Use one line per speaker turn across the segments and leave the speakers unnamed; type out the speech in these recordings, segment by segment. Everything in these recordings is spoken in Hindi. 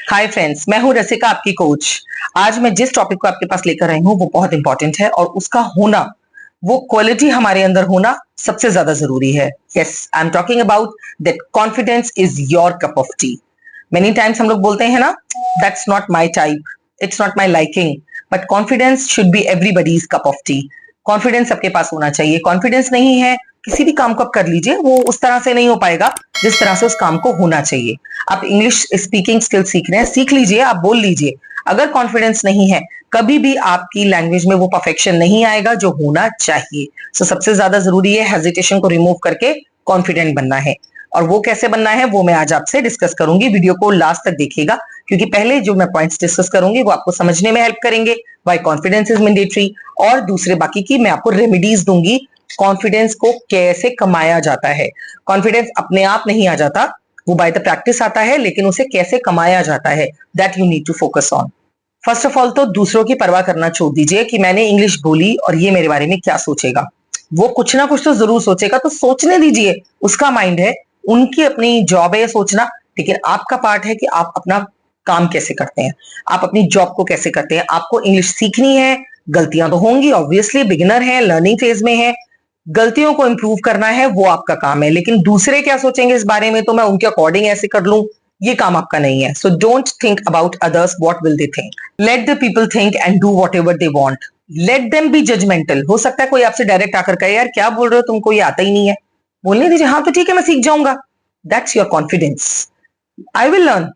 हाय फ्रेंड्स, मैं हूं रसिका, आपकी कोच। आज मैं जिस टॉपिक को आपके पास लेकर आई हूं वो बहुत इंपॉर्टेंट है और उसका होना, वो क्वालिटी हमारे अंदर होना सबसे ज्यादा जरूरी है। Yes, I am talking about that confidence is your cup of T. Many times हम लोग बोलते हैं ना, that's not my type, it's not my liking, but confidence should be everybody's cup of T. Confidence सबके पास होना चाहिए। कॉन्फिडेंस नहीं है, किसी भी काम को आप कर लीजिए, वो उस तरह से नहीं हो पाएगा जिस तरह से उस काम को होना चाहिए। आप इंग्लिश स्पीकिंग स्किल सीख रहे हैं, सीख लीजिए, आप बोल लीजिए। अगर कॉन्फिडेंस नहीं है, कभी भी आपकी लैंग्वेज में वो परफेक्शन नहीं आएगा जो होना चाहिए। सो सबसे ज्यादा जरूरी है हेजिटेशन को रिमूव करके कॉन्फिडेंट बनना है। और वो कैसे बनना है वो मैं आज आपसे डिस्कस करूंगी। वीडियो को लास्ट तक देखिएगा, क्योंकि पहले जो मैं पॉइंट्स डिस्कस करूंगी वो आपको समझने में हेल्प करेंगे व्हाई कॉन्फिडेंस इज मैंडेटरी, और दूसरे बाकी की मैं आपको रेमेडीज दूंगी कॉन्फिडेंस को कैसे कमाया जाता है। कॉन्फिडेंस अपने आप नहीं आ जाता, वो बाय द प्रैक्टिस आता है, लेकिन उसे कैसे कमाया जाता है that you need to focus on. First of all तो दूसरों की परवाह करना छोड़ दीजिए कि मैंने इंग्लिश बोली और ये मेरे बारे में क्या सोचेगा। वो कुछ ना कुछ तो जरूर सोचेगा, तो सोचने दीजिए, उसका माइंड है, उनकी अपनी जॉब है ये सोचना। लेकिन आपका पार्ट है कि आप अपना काम कैसे करते हैं, आप अपनी जॉब को कैसे करते हैं। आपको इंग्लिश सीखनी है, गलतियां तो होंगी, ऑब्वियसली बिगिनर है, लर्निंग फेज में है, गलतियों को इंप्रूव करना है, वो आपका काम है। लेकिन दूसरे क्या सोचेंगे इस बारे में, तो मैं उनके अकॉर्डिंग ऐसे कर लूं, ये काम आपका नहीं है। So don't think about others, what will they think. Let the people think and do whatever they want. Let them be judgmental. हो सकता है कोई आपसे डायरेक्ट आकर कहे, यार क्या बोल रहे हो, तुमको ये आता ही नहीं है। बोलने दीजिए, हाँ तो ठीक है, मैं सीख जाऊंगा। That's your confidence. I will learn,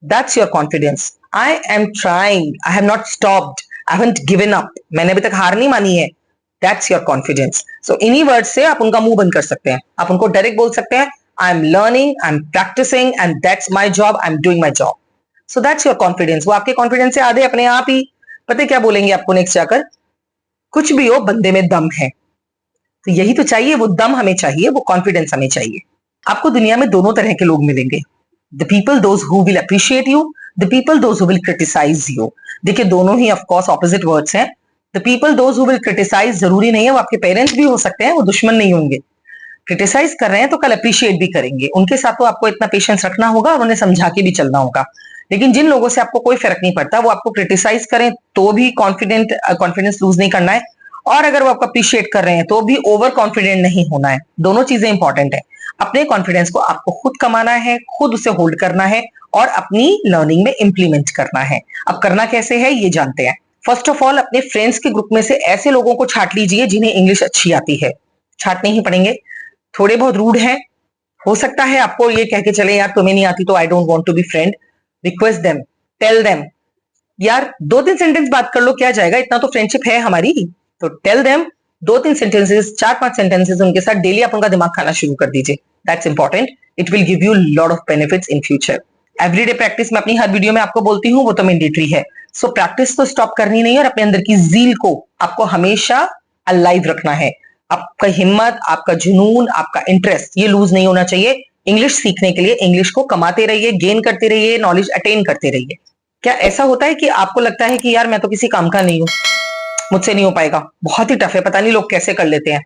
that's your confidence. I am trying, I have not stopped, I haven't given up, मैंने अभी तक हार नहीं मानी है। That's your confidence. सो इन्हीं वर्ड से आप उनका मुंह बंद कर सकते हैं। आप उनको डायरेक्ट बोल सकते हैं, I am learning, I am practising and that's my job, I am doing my job. So that's your confidence. वो आपके कॉन्फिडेंस से आधे अपने आप ही पता क्या बोलेंगे आपको नेक्स्ट जाकर, कुछ भी हो बंदे में दम है। तो यही तो चाहिए, वो दम हमें चाहिए, वो कॉन्फिडेंस हमें चाहिए। आपको दुनिया में दोनों तरह के लोग मिलेंगे, the people those who will appreciate you, the people those who will criticise you. देखिए, दोनों ही ऑफ कोर्स ऑपोजिट वर्ड्स हैं। The people those who will criticise जरूरी नहीं है वो आपके पेरेंट्स भी हो सकते हैं, वो दुश्मन नहीं होंगे। क्रिटिसाइज कर रहे हैं तो कल अप्रिशिएट भी करेंगे। उनके साथ तो आपको इतना पेशेंस रखना होगा और उन्हें समझा के भी चलना होगा। लेकिन जिन लोगों से आपको कोई फर्क नहीं पड़ता, वो आपको क्रिटिसाइज करें तो भी कॉन्फिडेंस लूज नहीं करना है, और अगर वो आपको अप्रिशिएट कर रहे हैं तो भी ओवर कॉन्फिडेंट नहीं होना है। दोनों चीजें इंपॉर्टेंट है। अपने कॉन्फिडेंस को आपको खुद कमाना है, खुद उसे होल्ड करना है और अपनी लर्निंग में इंप्लीमेंट करना है। अब करना कैसे है ये जानते हैं। फर्स्ट ऑफ ऑल, अपने फ्रेंड्स के ग्रुप में से ऐसे लोगों को छांट लीजिए जिन्हें इंग्लिश अच्छी आती है। छांटने ही पड़ेंगे, थोड़े बहुत रूड हैं, हो सकता है आपको ये कह के चले, यार तुम्हें नहीं आती तो I don't want to be friend. Request them, tell them, यार 2-3 सेंटेंस बात कर लो, क्या जाएगा, इतना तो फ्रेंडशिप है हमारी। तो टेल देम, 2-3 सेंटेंसेस, 4-5 सेंटेंसेस उनके साथ डेली आप उनका दिमाग खाना शुरू कर दीजिए। That's important, it will give you lot of benefits in future. Everyday practice मैं अपनी हर वीडियो में आपको बोलती हूँ, वो तो मैंडेटरी है। सो प्रैक्टिस तो स्टॉप करनी नहीं है, और अपने अंदर की जील को आपको हमेशा अलाइव रखना है। आपका हिम्मत, आपका जुनून, आपका इंटरेस्ट, ये लूज नहीं होना चाहिए। इंग्लिश सीखने के लिए इंग्लिश को कमाते रहिए, गेन करते रहिए, नॉलेज अटेन करते रहिए। क्या ऐसा होता है कि आपको लगता है कि यार मैं तो किसी काम का नहीं हूं, मुझसे नहीं हो पाएगा, बहुत ही टफ है, पता नहीं लोग कैसे कर लेते हैं।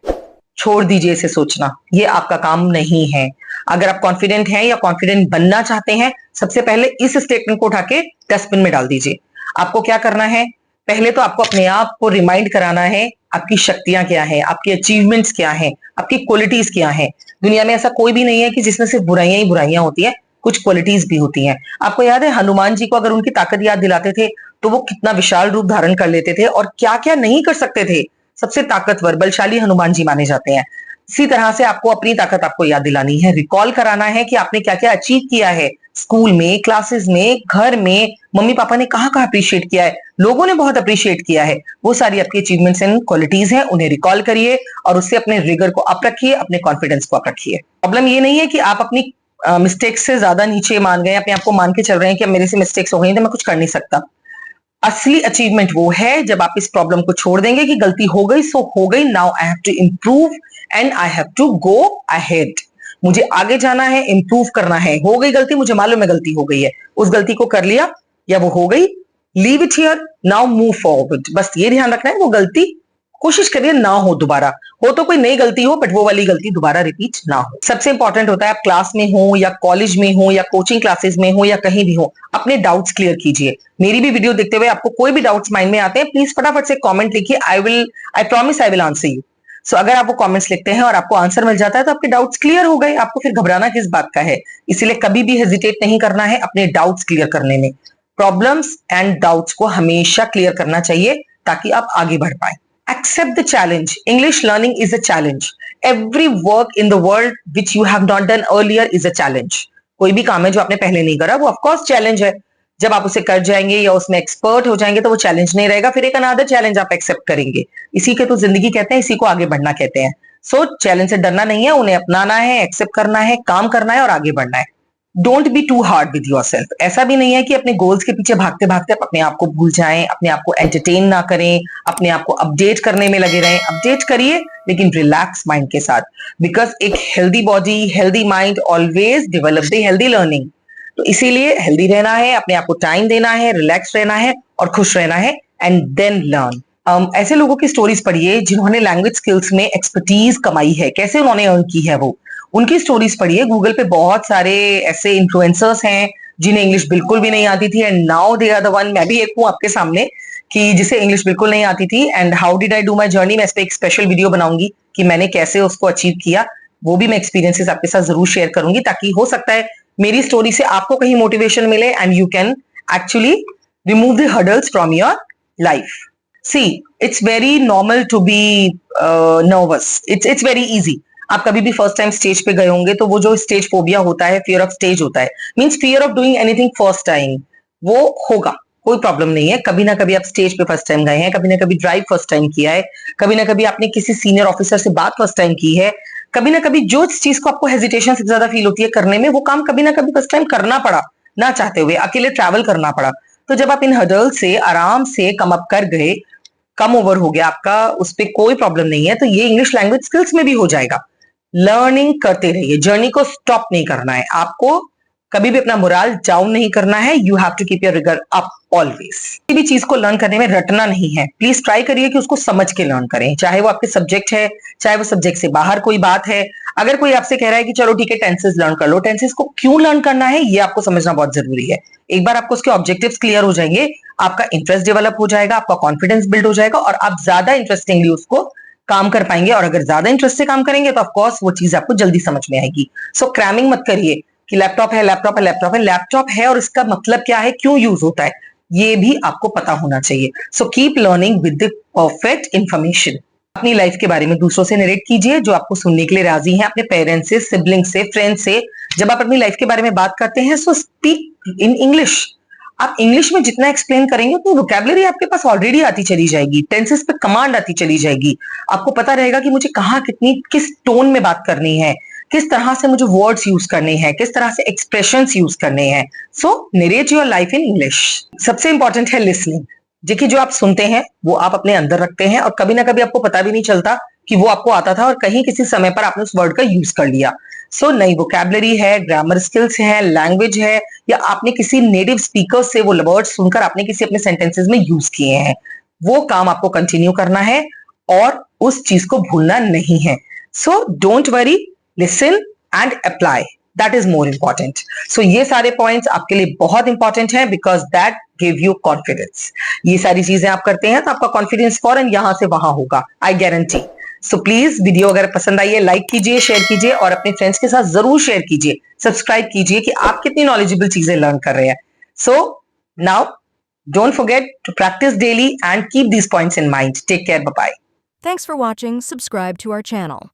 छोड़ दीजिए इसे सोचना, ये आपका काम नहीं है। अगर आप कॉन्फिडेंट हैं या कॉन्फिडेंट बनना चाहते हैं, सबसे पहले इस स्टेटमेंट को उठा के डस्टबिन में डाल दीजिए। आपको क्या करना है, पहले तो आपको अपने आप को रिमाइंड कराना है आपकी शक्तियां क्या है, आपकी अचीवमेंट्स क्या है, आपकी क्वालिटीज क्या है। दुनिया में ऐसा कोई भी नहीं है कि जिसमें सिर्फ बुराइयां ही बुराइयां होती है, कुछ क्वालिटीज भी होती हैं। आपको याद है हनुमान जी को अगर उनकी ताकत याद दिलाते थे तो वो कितना विशाल रूप धारण कर लेते थे और क्या क्या नहीं कर सकते थे। सबसे ताकतवर बलशाली हनुमान जी माने जाते हैं। इसी तरह से आपको अपनी ताकत आपको याद दिलानी है, रिकॉल कराना है कि आपने क्या क्या अचीव किया है, स्कूल में, क्लासेस में, घर में, मम्मी पापा ने कहाँ कहाँ अप्रिशिएट किया है, लोगों ने बहुत अप्रिशिएट किया है। वो सारी आपकी अचीवमेंट्स एंड क्वालिटीज हैं, उन्हें रिकॉल करिए और उससे अपने रिगर को अप रखिए, अपने कॉन्फिडेंस को अप रखिए। प्रॉब्लम ये नहीं है कि आप अपनी मिस्टेक्स से ज्यादा नीचे मान गए, अपने आप को मान के चल रहे हैं कि मेरे से मिस्टेक्स हो गई तो मैं कुछ कर नहीं सकता। असली अचीवमेंट वो है जब आप इस प्रॉब्लम को छोड़ देंगे कि गलती हो गई सो हो गई, now I have to improve and I have to go ahead. मुझे आगे जाना है, इंप्रूव करना है। हो गई गलती, मुझे मालूम है गलती हो गई है, उस गलती को कर लिया या वो हो गई, leave it here, now move forward. बस ये ध्यान रखना है वो गलती कोशिश करिए ना हो दोबारा, हो तो कोई नई गलती हो बट वो वाली गलती दोबारा रिपीट ना हो। सबसे इंपॉर्टेंट होता है आप क्लास में हो या कॉलेज में हो या कोचिंग क्लासेस में हो या कहीं भी हो, अपने डाउट्स क्लियर कीजिए। मेरी भी वीडियो देखते हुए आपको कोई भी डाउट्स माइंड में आते हैं, प्लीज फटाफट से कॉमेंट लिखिए, I promise I will answer you. So अगर आप वो कमेंट्स लिखते हैं और आपको आंसर मिल जाता है तो आपके डाउट्स क्लियर हो गए, आपको फिर घबराना किस बात का है। इसीलिए कभी भी हेजिटेट नहीं करना है अपने डाउट्स क्लियर करने में। प्रॉब्लम्स एंड डाउट्स को हमेशा क्लियर करना चाहिए ताकि आप आगे बढ़ पाए। Accept the challenge. English learning is a challenge. Every work in the world which you have not done earlier is a challenge. कोई भी काम है जो आपने पहले नहीं करा वो ऑफ कोर्स चैलेंज है। जब आप उसे कर जाएंगे या उसमें एक्सपर्ट हो जाएंगे तो वो चैलेंज नहीं रहेगा, फिर एक अनदर चैलेंज आप एक्सेप्ट करेंगे। इसी के तो जिंदगी कहते हैं, इसी को आगे बढ़ना कहते हैं। सो चैलेंज से डरना नहीं है, उन्हें अपनाना है, एक्सेप्ट करना है, काम करना है और आगे बढ़ना है। Don't be too hard with yourself. ऐसा भी नहीं है कि अपने गोल्स के पीछे भागते भागते आप अपने आप को भूल जाएं, अपने आप को एंटरटेन ना करें, अपने आप को अपडेट करने में लगे रहें। अपडेट करिए लेकिन रिलैक्स माइंड के साथ, बिकॉज एक healthy body healthy mind always develop the healthy learning. तो इसीलिए हेल्दी रहना है, अपने आप को टाइम देना है, रिलैक्स रहना है और खुश रहना है एंड देन लर्न। ऐसे लोगों की स्टोरीज पढ़िए जिन्होंने लैंग्वेज स्किल्स में एक्सपर्टीज कमाई है, कैसे उन्होंने अर्न की है वो, उनकी स्टोरीज पढ़िए। गूगल पे बहुत सारे ऐसे इन्फ्लुएंसर्स हैं जिन्हें इंग्लिश बिल्कुल भी नहीं आती थी and now they are the one. मैं भी एक हूँ आपके सामने कि जिसे इंग्लिश बिल्कुल नहीं आती थी and how did I do my journey. मैं इस पे एक स्पेशल वीडियो बनाऊंगी कि मैंने कैसे उसको अचीव किया, वो भी मैं एक्सपीरियंसेस आपके साथ जरूर शेयर करूंगी ताकि हो सकता है मेरी स्टोरी से आपको कहीं मोटिवेशन मिले and you can actually remove the hurdles from your life. See it's very normal to be nervous, it's very easy. आप कभी भी फर्स्ट टाइम स्टेज पे गए होंगे तो वो जो स्टेज फोबिया होता है, फियर ऑफ स्टेज होता है, means fear of doing anything first time, वो होगा, कोई प्रॉब्लम नहीं है। कभी ना कभी आप स्टेज पे फर्स्ट टाइम गए हैं, कभी ना कभी ड्राइव फर्स्ट टाइम किया है, कभी ना कभी आपने किसी सीनियर ऑफिसर से बात फर्स्ट टाइम की है, कभी ना कभी जो चीज को आपको हेजिटेशन सबसे ज्यादा फील होती है करने में, वो काम कभी ना कभी फर्स्ट टाइम करना पड़ा, ना चाहते हुए अकेले ट्रैवल करना पड़ा। तो जब आप इन हर्डल से आराम से कम अप कर गए, कम ओवर हो गया आपका, उस पर कोई प्रॉब्लम नहीं है, तो ये इंग्लिश लैंग्वेज स्किल्स में भी हो जाएगा। लर्निंग करते रहिए, जर्नी को स्टॉप नहीं करना है, आपको कभी भी अपना मोराल डाउन नहीं करना है। You have to keep your rigour up always. किसी भी चीज को लर्न करने में रटना नहीं है, प्लीज ट्राई करिए कि उसको समझ के लर्न करें, चाहे वो आपके सब्जेक्ट है, चाहे वो सब्जेक्ट से बाहर कोई बात है। अगर कोई आपसे कह रहा है कि चलो ठीक है टेंसेस लर्न कर लो, टेंसेस को क्यों लर्न करना है ये आपको समझना बहुत जरूरी है। एक बार आपको उसके ऑब्जेक्टिव्स क्लियर हो जाएंगे, आपका इंटरेस्ट डेवलप हो जाएगा, आपका कॉन्फिडेंस बिल्ड हो जाएगा और आप ज्यादा इंटरेस्टिंगली उसको काम कर पाएंगे। और अगर ज्यादा इंटरेस्ट से काम करेंगे तो ऑफकोर्स वो चीज आपको जल्दी समझ में आएगी। सो क्रैमिंग मत करिए कि लैपटॉप है लैपटॉप है लैपटॉप है, लैपटॉप है और इसका मतलब क्या है, क्यों यूज होता है, ये भी आपको पता होना चाहिए। So keep learning with the perfect information. अपनी लाइफ के बारे में दूसरों से नरेट कीजिए जो आपको सुनने के लिए राजी हैं, अपने पेरेंट्स से, सिबलिंग से, फ्रेंड से। जब आप अपनी लाइफ के बारे में बात करते हैं सो स्पीक इन इंग्लिश। आप इंग्लिश में जितना एक्सप्लेन करेंगे उतनी वोकैबुलरी आपके पास ऑलरेडी आती चली जाएगी, टेंसेस पे कमांड आती चली जाएगी। आपको पता रहेगा कि मुझे कहाँ कितनी किस टोन में बात करनी है, किस तरह से मुझे वर्ड्स यूज करने हैं, किस तरह से एक्सप्रेशंस यूज करने हैं। So narrate your life in English. सबसे इंपॉर्टेंट है लिसनिंग। देखिए जो आप सुनते हैं वो आप अपने अंदर रखते हैं और कभी ना कभी आपको पता भी नहीं चलता कि वो आपको आता था और कहीं किसी समय पर आपने उस वर्ड का यूज कर लिया। सो नई वोकैबुलरी है, ग्रामर स्किल्स है, लैंग्वेज है, या आपने किसी नेटिव स्पीकर से वो वर्ड सुनकर आपने किसी अपने सेंटेंसेस में यूज किए हैं, वो काम आपको कंटिन्यू करना है और उस चीज को भूलना नहीं है। So don't worry, listen and apply, that is more important. So ये सारे पॉइंट्स आपके लिए बहुत इंपॉर्टेंट है because that give you confidence. ये सारी चीजें आप करते हैं तो आपका कॉन्फिडेंस फौरन यहां से वहां होगा, I guarantee. So please video अगर पसंद आई है लाइक कीजिए, शेयर कीजिए और अपने फ्रेंड्स के साथ जरूर शेयर कीजिए, सब्सक्राइब कीजिए कि आप कितनी नॉलेजेबल चीजें लर्न कर रहे हैं। So now don't forget to practise daily and keep these points in mind. Take care, bye bye.
Thanks for watching. Subscribe to our channel.